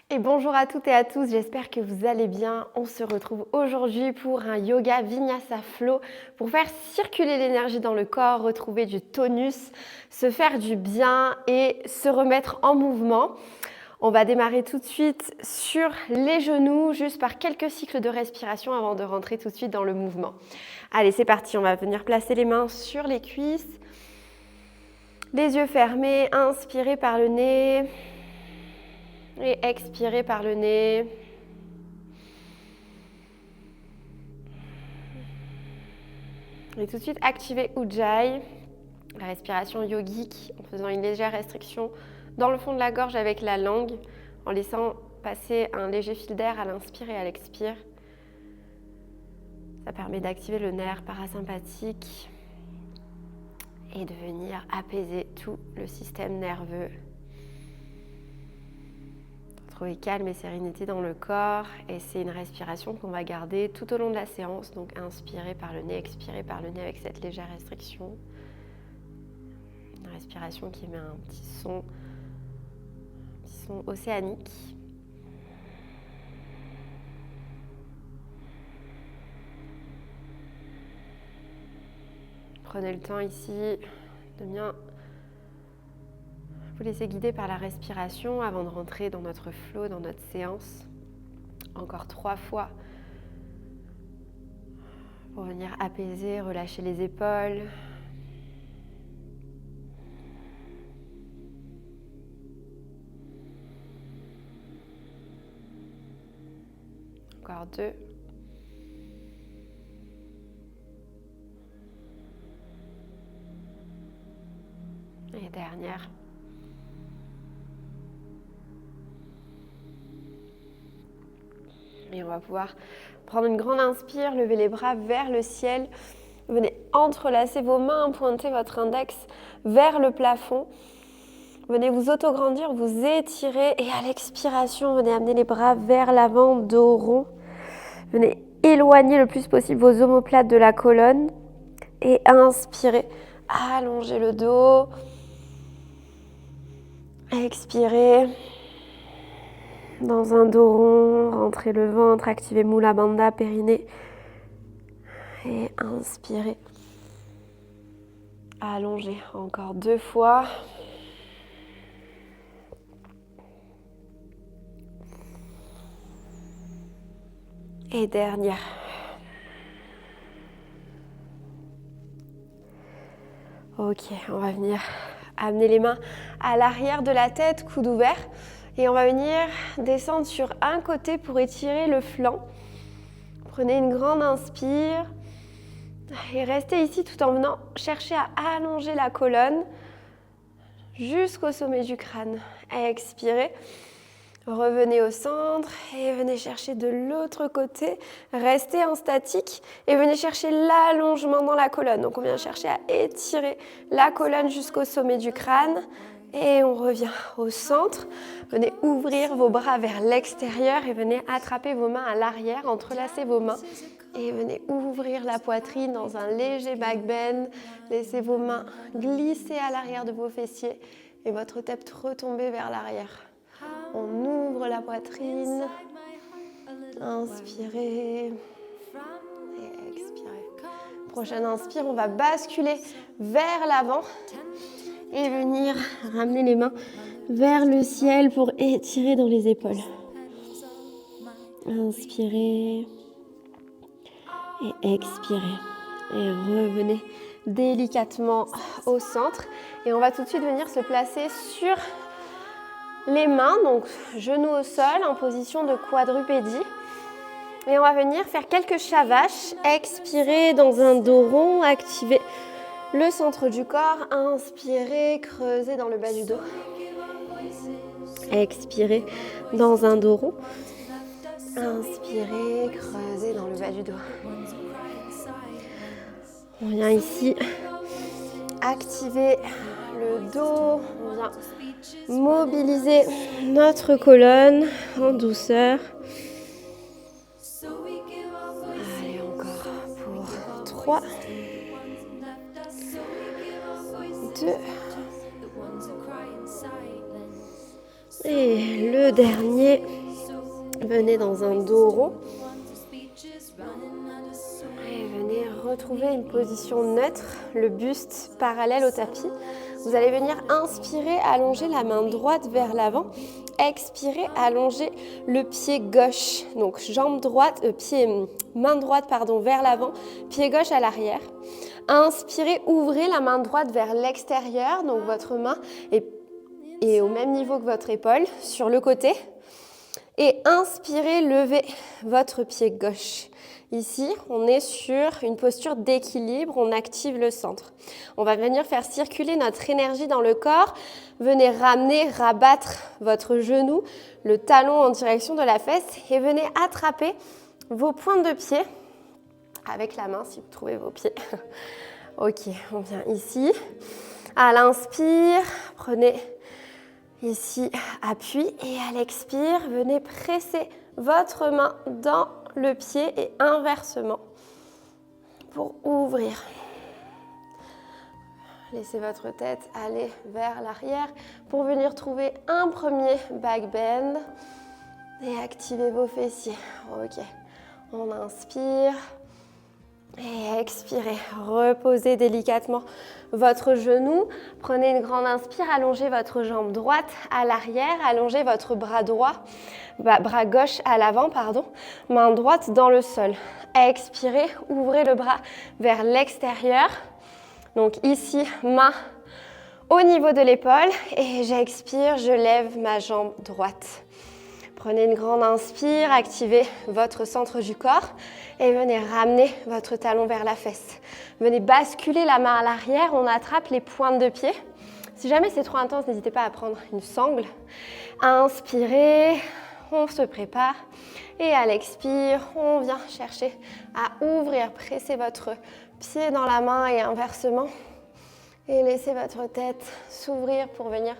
Et bonjour à toutes et à tous, j'espère que vous allez bien. On se retrouve aujourd'hui pour un yoga Vinyasa Flow pour faire circuler l'énergie dans le corps, retrouver du tonus, se faire du bien et se remettre en mouvement. On va démarrer tout de suite sur les genoux, juste par quelques cycles de respiration avant de rentrer tout de suite dans le mouvement. Allez, c'est parti, on va venir placer les mains sur les cuisses, les yeux fermés, inspirez par le nez. Et expirez par le nez. Et tout de suite, activez Ujjayi, la respiration yogique, en faisant une légère restriction dans le fond de la gorge avec la langue, en laissant passer un léger fil d'air à l'inspire et à l'expire. Ça permet d'activer le nerf parasympathique et de venir apaiser tout le système nerveux. Trouver calme et sérénité dans le corps, et c'est une respiration qu'on va garder tout au long de la séance. Donc inspirez par le nez, expirez par le nez avec cette légère restriction. Une respiration qui met un petit son océanique. Prenez le temps ici de bien vous laissez guider par la respiration avant de rentrer dans notre flow, dans notre séance. Encore 3 fois pour venir apaiser, relâcher les épaules. Encore 2. Et dernière. Et on va pouvoir prendre une grande inspire, lever les bras vers le ciel. Venez entrelacer vos mains, pointer votre index vers le plafond. Venez vous autograndir, vous étirer. Et à l'expiration, venez amener les bras vers l'avant, dos rond. Venez éloigner le plus possible vos omoplates de la colonne. Et inspirez, allongez le dos. Expirez. Dans un dos rond, rentrez le ventre, activez Mula Bandha, périnée. Et inspirez. Allongez encore 2 fois. Et dernière. Ok, on va venir amener les mains à l'arrière de la tête, coude ouvert. Et on va venir descendre sur un côté pour étirer le flanc. Prenez une grande inspire. Et restez ici tout en venant chercher à allonger la colonne jusqu'au sommet du crâne. Expirez. Revenez au centre et venez chercher de l'autre côté. Restez en statique et venez chercher l'allongement dans la colonne. Donc on vient chercher à étirer la colonne jusqu'au sommet du crâne. Et on revient au centre. Venez ouvrir vos bras vers l'extérieur et venez attraper vos mains à l'arrière, entrelacez vos mains. Et venez ouvrir la poitrine dans un léger back bend. Laissez vos mains glisser à l'arrière de vos fessiers et votre tête retomber vers l'arrière. On ouvre la poitrine. Inspirez. Et expirez. Prochaine inspire, on va basculer vers l'avant. Et venir ramener les mains vers le ciel pour étirer dans les épaules. Inspirez et expirez. Et revenez délicatement au centre. Et on va tout de suite venir se placer sur les mains, donc genoux au sol en position de quadrupédie. Et on va venir faire quelques shavash. Expirez dans un dos rond, activez le centre du corps, inspirez, creusez dans le bas du dos. Expirez dans un dos rond. Inspirez, creusez dans le bas du dos. On vient ici activer le dos. On vient mobiliser notre colonne en douceur. Allez, encore pour 3. 2. Et le dernier, venez dans un dos rond. Et venez retrouver une position neutre, le buste parallèle au tapis. Vous allez venir inspirer, allonger la main droite vers l'avant. Expirer, allonger le pied gauche. Donc jambe droite, main droite vers l'avant, pied gauche à l'arrière. Inspirez, ouvrez la main droite vers l'extérieur. Donc votre main est au même niveau que votre épaule sur le côté. Et inspirez, levez votre pied gauche. Ici, on est sur une posture d'équilibre, on active le centre. On va venir faire circuler notre énergie dans le corps. Venez ramener, rabattre votre genou, le talon en direction de la fesse et venez attraper vos pointes de pied avec la main si vous trouvez vos pieds. Ok, on vient ici. À l'inspire, prenez ici appui et à l'expire, venez presser votre main dans le pied et inversement pour ouvrir. Laissez votre tête aller vers l'arrière pour venir trouver un premier back bend et activez vos fessiers. Ok, on inspire et expirez. Reposez délicatement votre genou. Prenez une grande inspire, allongez votre jambe droite à l'arrière, allongez votre bras droit, bras gauche à l'avant, main droite dans le sol. Expirez, ouvrez le bras vers l'extérieur. Donc ici, main au niveau de l'épaule et j'expire, je lève ma jambe droite. Prenez une grande inspire, activez votre centre du corps et venez ramener votre talon vers la fesse. Venez basculer la main à l'arrière, on attrape les pointes de pied. Si jamais c'est trop intense, n'hésitez pas à prendre une sangle. Inspirez, on se prépare et à l'expire, on vient chercher à ouvrir, presser votre pied dans la main et inversement. Et laissez votre tête s'ouvrir pour venir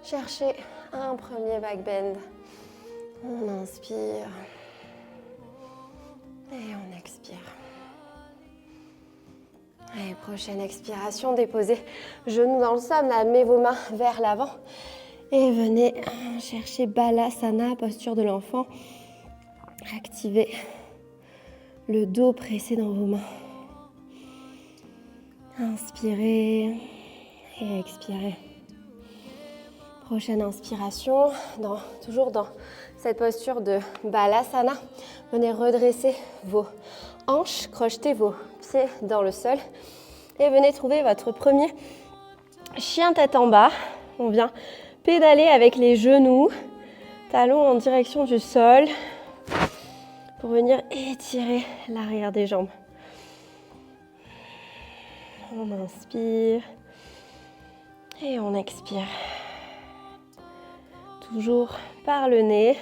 chercher un premier back bend. On inspire et on expire. Et prochaine expiration, déposez genoux dans le sol, amenez vos mains vers l'avant et venez chercher Balasana, posture de l'enfant. Activez le dos pressé dans vos mains. Inspirez et expirez. Prochaine inspiration, toujours dans cette posture de Balasana. Venez redresser vos hanches, crochetez vos pieds dans le sol et venez trouver votre premier chien tête en bas. On vient pédaler avec les genoux, talons en direction du sol pour venir étirer l'arrière des jambes. On inspire et on expire. Toujours par le nez.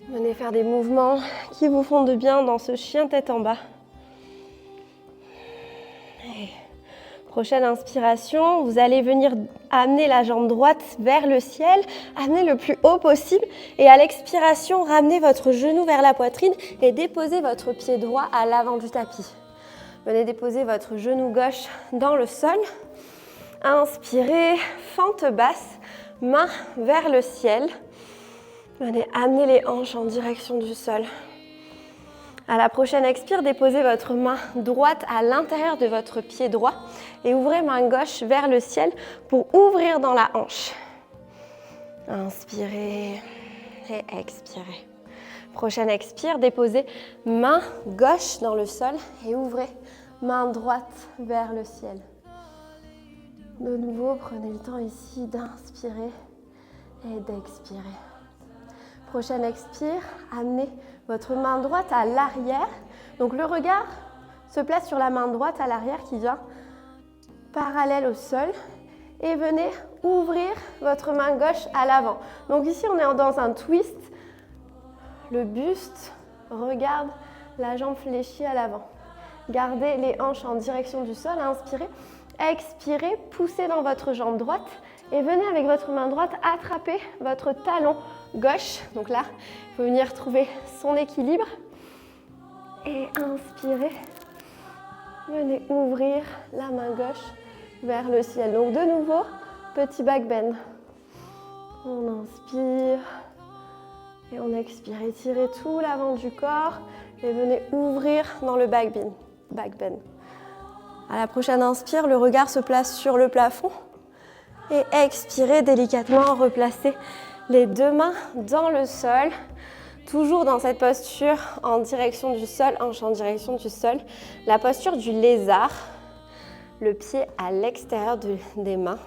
Venez faire des mouvements qui vous font de bien dans ce chien tête en bas. Et prochaine inspiration, vous allez venir amener la jambe droite vers le ciel, amener le plus haut possible et à l'expiration, ramenez votre genou vers la poitrine et déposez votre pied droit à l'avant du tapis. Venez déposer votre genou gauche dans le sol. Inspirez, fente basse, main vers le ciel. Venez amener les hanches en direction du sol. À la prochaine expire, déposez votre main droite à l'intérieur de votre pied droit et ouvrez main gauche vers le ciel pour ouvrir dans la hanche. Inspirez et expirez. Prochaine expire, déposez main gauche dans le sol et ouvrez main droite vers le ciel. De nouveau, prenez le temps ici d'inspirer et d'expirer. Prochaine expire, amenez votre main droite à l'arrière. Donc le regard se place sur la main droite à l'arrière qui vient parallèle au sol. Et venez ouvrir votre main gauche à l'avant. Donc ici, on est dans un twist. Le buste regarde la jambe fléchie à l'avant. Gardez les hanches en direction du sol, inspirez. Expirez, poussez dans votre jambe droite et venez avec votre main droite attraper votre talon gauche. Donc là, il faut venir trouver son équilibre. Et inspirez. Venez ouvrir la main gauche vers le ciel. Donc de nouveau, petit back bend. On inspire et on expire. Étirez tout l'avant du corps et venez ouvrir dans le back bend. À la prochaine inspire, le regard se place sur le plafond. Et expirez délicatement, replacez les deux mains dans le sol. Toujours dans cette posture en direction du sol, hanche en direction du sol. La posture du lézard. Le pied à l'extérieur des mains.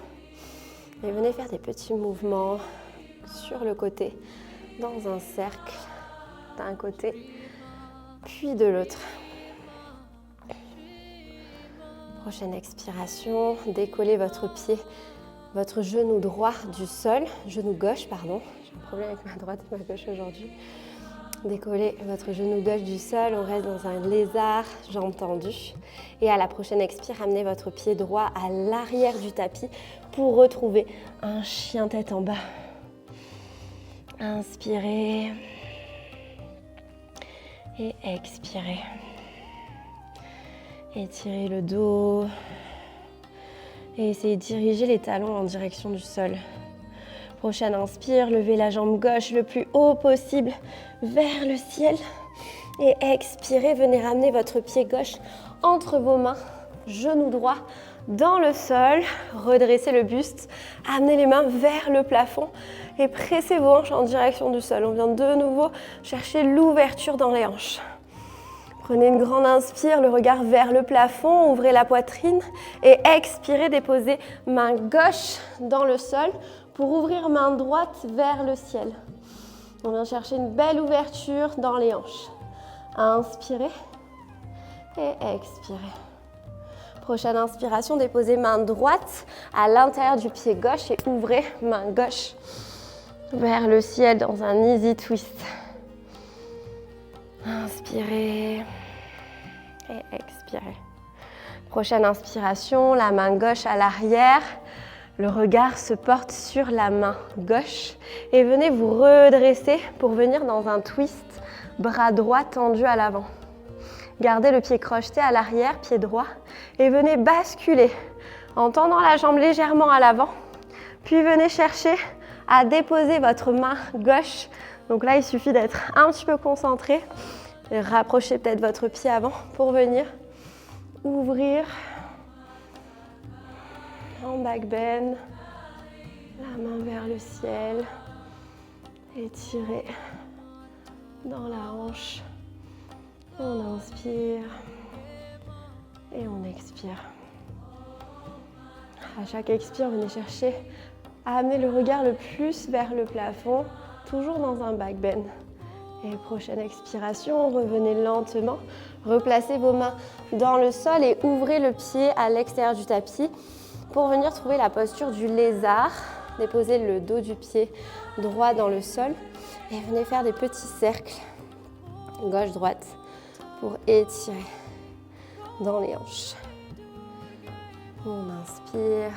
Et venez faire des petits mouvements sur le côté, dans un cercle, d'un côté, puis de l'autre. Prochaine expiration, décollez votre pied, votre genou droit du sol, genou gauche, pardon. J'ai un problème avec ma droite et ma gauche aujourd'hui. Décollez votre genou gauche du sol, on reste dans un lézard, jambes tendues. Et à la prochaine expire, amenez votre pied droit à l'arrière du tapis pour retrouver un chien tête en bas. Inspirez et expirez. Étirez le dos et essayez de diriger les talons en direction du sol. Prochaine inspire, levez la jambe gauche le plus haut possible vers le ciel. Et expirez, venez ramener votre pied gauche entre vos mains, genou droit dans le sol. Redressez le buste, amenez les mains vers le plafond et pressez vos hanches en direction du sol. On vient de nouveau chercher l'ouverture dans les hanches. Prenez une grande inspire, le regard vers le plafond, ouvrez la poitrine et expirez, déposez main gauche dans le sol pour ouvrir main droite vers le ciel. On vient chercher une belle ouverture dans les hanches. Inspirez et expirez. Prochaine inspiration, déposez main droite à l'intérieur du pied gauche et ouvrez main gauche vers le ciel dans un easy twist. Inspirez et expirez. Prochaine inspiration, la main gauche à l'arrière. Le regard se porte sur la main gauche et venez vous redresser pour venir dans un twist, bras droit tendu à l'avant. Gardez le pied crocheté à l'arrière, pied droit, et venez basculer en tendant la jambe légèrement à l'avant. Puis venez chercher à déposer votre main gauche. Donc là, il suffit d'être un petit peu concentré et rapprochez peut-être votre pied avant pour venir ouvrir en back bend, la main vers le ciel, étirez dans la hanche, on inspire et on expire. À chaque expire, venez chercher à amener le regard le plus vers le plafond, toujours dans un back bend. Et prochaine expiration, revenez lentement, replacez vos mains dans le sol et ouvrez le pied à l'extérieur du tapis pour venir trouver la posture du lézard. Déposez le dos du pied droit dans le sol et venez faire des petits cercles gauche-droite pour étirer dans les hanches. On inspire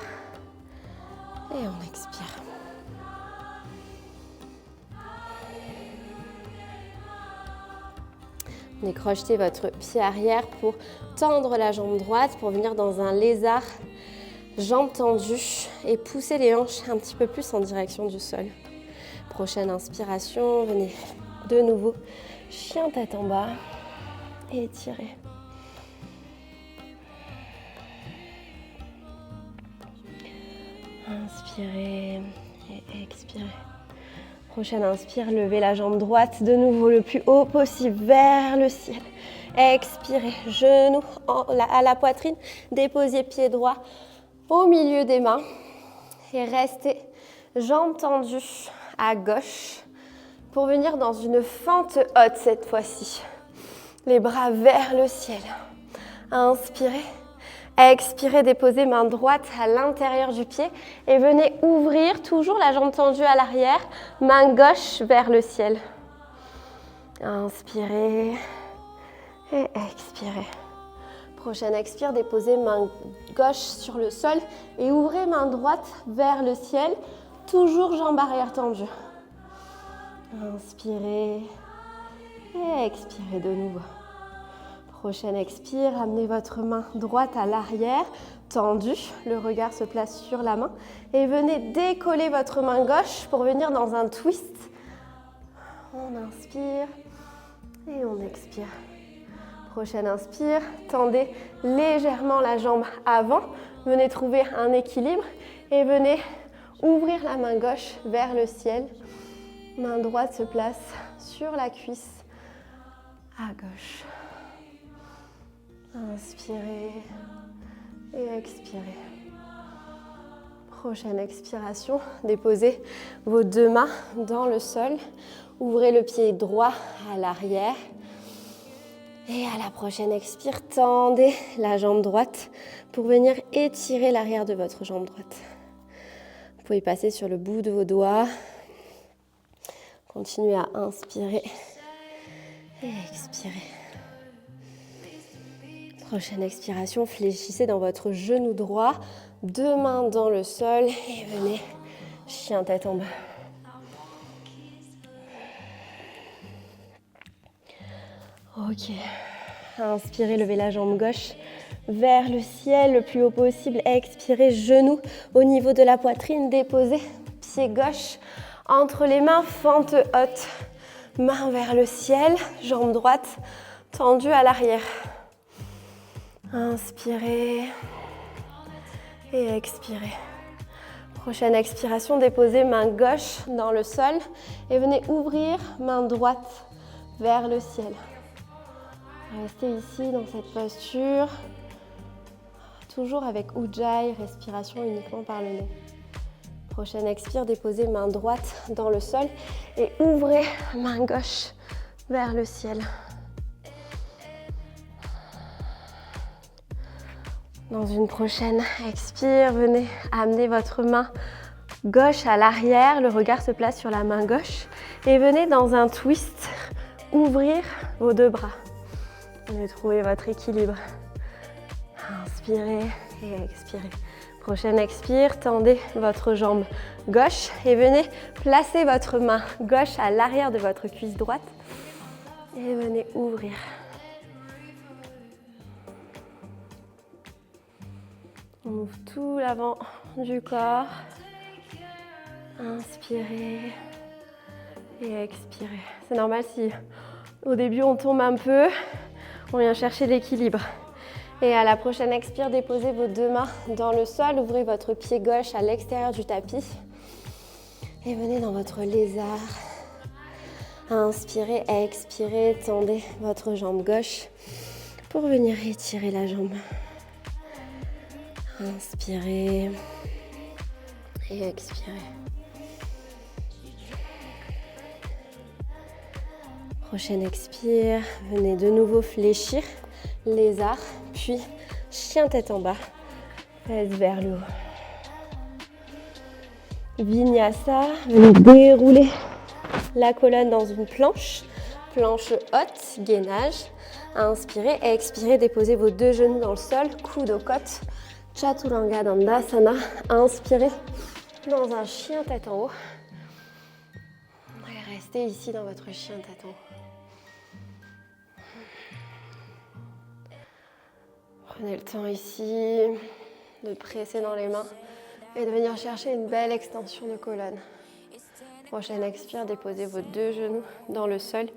et on expire. Venez crocheter votre pied arrière pour tendre la jambe droite, pour venir dans un lézard, jambes tendues et pousser les hanches un petit peu plus en direction du sol. Prochaine inspiration, venez de nouveau, chien tête en bas et étirez. Inspirez et expirez. Prochaine inspire, levez la jambe droite de nouveau le plus haut possible vers le ciel. Expirez, genou à la poitrine, déposez pied droit au milieu des mains et restez jambes tendues à gauche pour venir dans une fente haute cette fois-ci. Les bras vers le ciel. Inspirez. Expirez, déposez main droite à l'intérieur du pied et venez ouvrir toujours la jambe tendue à l'arrière, main gauche vers le ciel. Inspirez et expirez. Prochaine expire, déposez main gauche sur le sol et ouvrez main droite vers le ciel, toujours jambe arrière tendue. Inspirez et expirez de nouveau. Prochaine expire, amenez votre main droite à l'arrière, tendu. Le regard se place sur la main. Et venez décoller votre main gauche pour venir dans un twist. On inspire et on expire. Prochaine inspire, tendez légèrement la jambe avant. Venez trouver un équilibre et venez ouvrir la main gauche vers le ciel. Main droite se place sur la cuisse à gauche. Inspirez et expirez. Prochaine expiration, déposez vos deux mains dans le sol. Ouvrez le pied droit à l'arrière. Et à la prochaine expire, tendez la jambe droite pour venir étirer l'arrière de votre jambe droite. Vous pouvez passer sur le bout de vos doigts. Continuez à inspirer et expirer. Prochaine expiration, fléchissez dans votre genou droit, deux mains dans le sol et venez chien tête en bas. Ok, inspirez, levez la jambe gauche vers le ciel le plus haut possible. Expirez, genou au niveau de la poitrine, déposez pied gauche entre les mains, fente haute. Main vers le ciel, jambe droite tendue à l'arrière. Inspirez et expirez. Prochaine expiration, déposez main gauche dans le sol et venez ouvrir main droite vers le ciel. Restez ici dans cette posture, toujours avec Ujjayi, respiration uniquement par le nez. Prochaine expire, déposez main droite dans le sol et ouvrez main gauche vers le ciel. Dans une prochaine expire, venez amener votre main gauche à l'arrière, le regard se place sur la main gauche et venez dans un twist, ouvrir vos deux bras. Venez trouver votre équilibre. Inspirez et expirez. Prochaine expire, tendez votre jambe gauche et venez placer votre main gauche à l'arrière de votre cuisse droite et venez ouvrir. On ouvre tout l'avant du corps. Inspirez et expirez. C'est normal si au début on tombe un peu, on vient chercher l'équilibre. Et à la prochaine expire, déposez vos deux mains dans le sol, ouvrez votre pied gauche à l'extérieur du tapis et venez dans votre lézard. Inspirez, expirez, tendez votre jambe gauche pour venir étirer la jambe. Inspirez et expirez. Prochaine expire, venez de nouveau fléchir, lézard, puis chien tête en bas, fesses vers le haut. Vinyasa, venez dérouler la colonne dans une planche haute, gainage. Inspirez, expirez, déposez vos deux genoux dans le sol, coude aux côtes. Chaturanga Dandasana, inspirez dans un chien tête en haut. Et restez ici dans votre chien tête en haut. Prenez le temps ici de presser dans les mains et de venir chercher une belle extension de colonne. Prochaine expire, déposez vos deux genoux dans le sol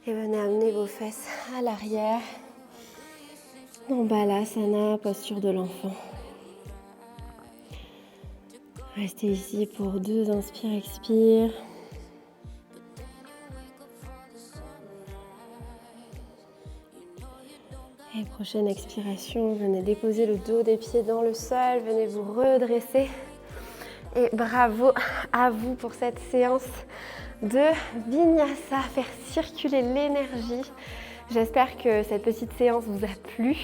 et venez amener vos fesses à l'arrière. Dans Balasana, posture de l'enfant. Restez ici pour deux inspire, expire. Et prochaine expiration, venez déposer le dos des pieds dans le sol, venez vous redresser. Et bravo à vous pour cette séance de Vinyasa, faire circuler l'énergie. J'espère que cette petite séance vous a plu.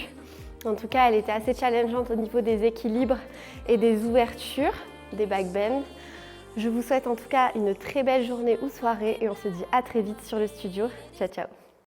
En tout cas, elle était assez challengeante au niveau des équilibres et des ouvertures, des backbends. Je vous souhaite en tout cas une très belle journée ou soirée et on se dit à très vite sur le studio. Ciao, ciao.